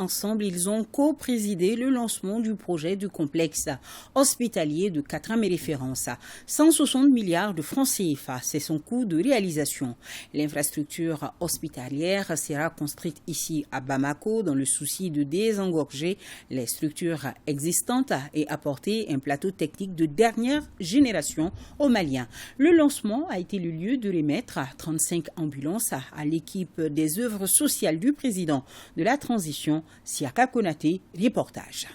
Ensemble, ils ont co-présidé le lancement du projet du complexe hospitalier de Katram et référence. 160 milliards de francs CFA, c'est son coût de réalisation. L'infrastructure hospitalière sera construite ici à Bamako dans le souci de désengorger les structures existantes et apporter un plateau technique de dernière génération aux Maliens. Le lancement a été le lieu de remettre 35 ambulances à l'équipe des œuvres sociales du président de la transition, Siaka Konaté, reportage.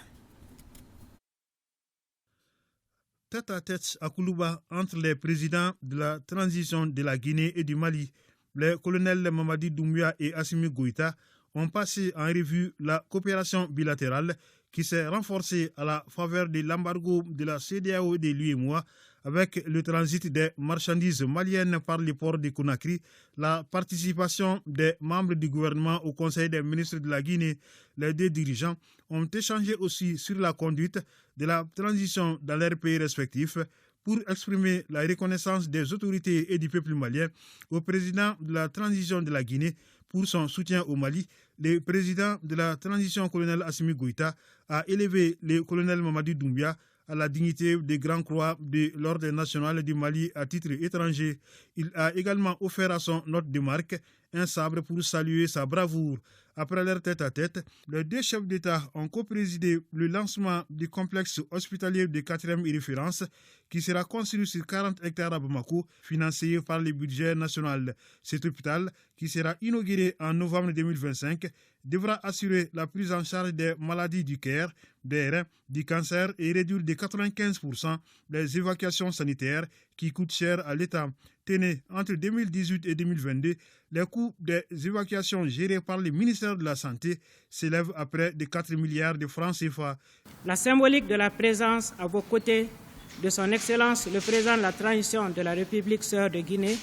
Tête à tête à Koulouba entre les présidents de la transition de la Guinée et du Mali, les colonels Mamadi Doumbouya et Assimi Goïta ont passé en revue la coopération bilatérale qui s'est renforcée à la faveur de l'embargo de la CEDEAO et de l'UEMOA avec le transit des marchandises maliennes par le port de Conakry, la participation des membres du gouvernement au Conseil des ministres de la Guinée. Les deux dirigeants ont échangé aussi sur la conduite de la transition dans leurs pays respectifs pour exprimer la reconnaissance des autorités et du peuple malien au président de la transition de la Guinée pour son soutien au Mali. Le président de la transition, colonel Assimi Goïta, a élevé le colonel Mamadi Doumbouya à la dignité de Grand Croix de l'Ordre national du Mali à titre étranger. Il a également offert à son hôte de marque un sabre pour saluer sa bravoure. Après leur tête-à-tête, les deux chefs d'État ont co-présidé le lancement du complexe hospitalier de 4e référence qui sera construit sur 40 hectares à Bamako, financé par le budget national. Cet hôpital, qui sera inauguré en novembre 2025, devra assurer la prise en charge des maladies du cœur, des reins, du cancer et réduire de 95% les évacuations sanitaires qui coûtent cher à l'État. Tenez, entre 2018 et 2022, les coûts des évacuations gérées par le ministère de la Santé s'élèvent à près de 4 milliards de francs CFA. La symbolique de la présence à vos côtés de son Excellence le président de la transition de la République sœur de Guinée,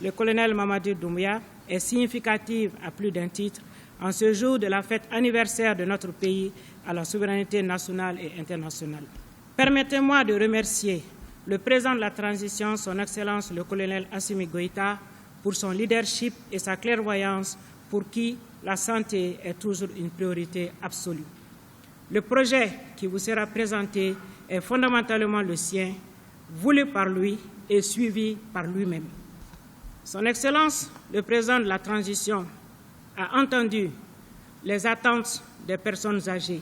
le colonel Mamadi Doumbouya, est significative à plus d'un titre en ce jour de la fête anniversaire de notre pays à la souveraineté nationale et internationale. Permettez-moi de remercier le président de la transition, son Excellence le colonel Assimi Goïta, pour son leadership et sa clairvoyance, pour qui la santé est toujours une priorité absolue. Le projet qui vous sera présenté est fondamentalement le sien, voulu par lui et suivi par lui-même. Son Excellence, le président de la transition, a entendu les attentes des personnes âgées,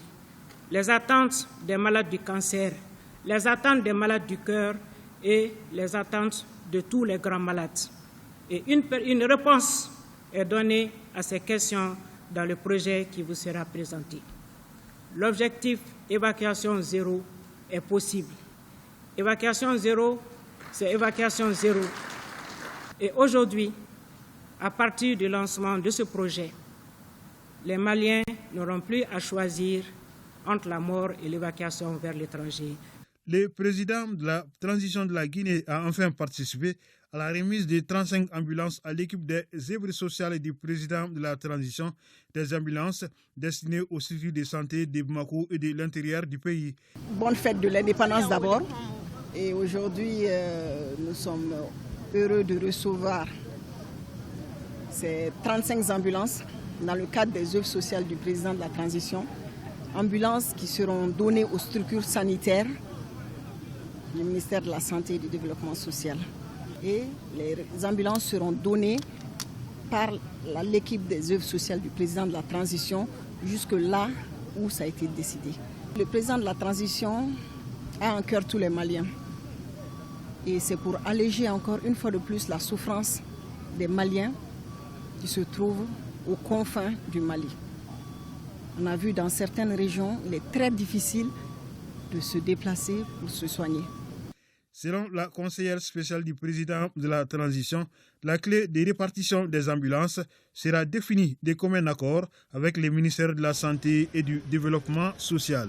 les attentes des malades du cancer, les attentes des malades du cœur et les attentes de tous les grands malades. Et une réponse est donnée à ces questions dans le projet qui vous sera présenté. L'objectif évacuation zéro est possible. Évacuation zéro, c'est évacuation zéro. Et aujourd'hui, à partir du lancement de ce projet, les Maliens n'auront plus à choisir entre la mort et l'évacuation vers l'étranger. Le président de la transition de la Guinée a enfin participé à la remise de 35 ambulances à l'équipe des œuvres sociales du président de la transition, des ambulances destinées aux structures de santé de Bamako et de l'intérieur du pays. Bonne fête de l'indépendance d'abord. Et aujourd'hui, nous sommes heureux de recevoir ces 35 ambulances dans le cadre des œuvres sociales du président de la transition. Ambulances qui seront données aux structures sanitaires du ministère de la Santé et du Développement social. Et les ambulances seront données par l'équipe des œuvres sociales du président de la transition jusque là où ça a été décidé. Le président de la transition a en cœur tous les Maliens. Et c'est pour alléger encore une fois de plus la souffrance des Maliens qui se trouvent aux confins du Mali. On a vu dans certaines régions, il est très difficile de se déplacer pour se soigner. Selon la conseillère spéciale du président de la transition, la clé de répartition des ambulances sera définie de commun accord avec les ministères de la Santé et du Développement social.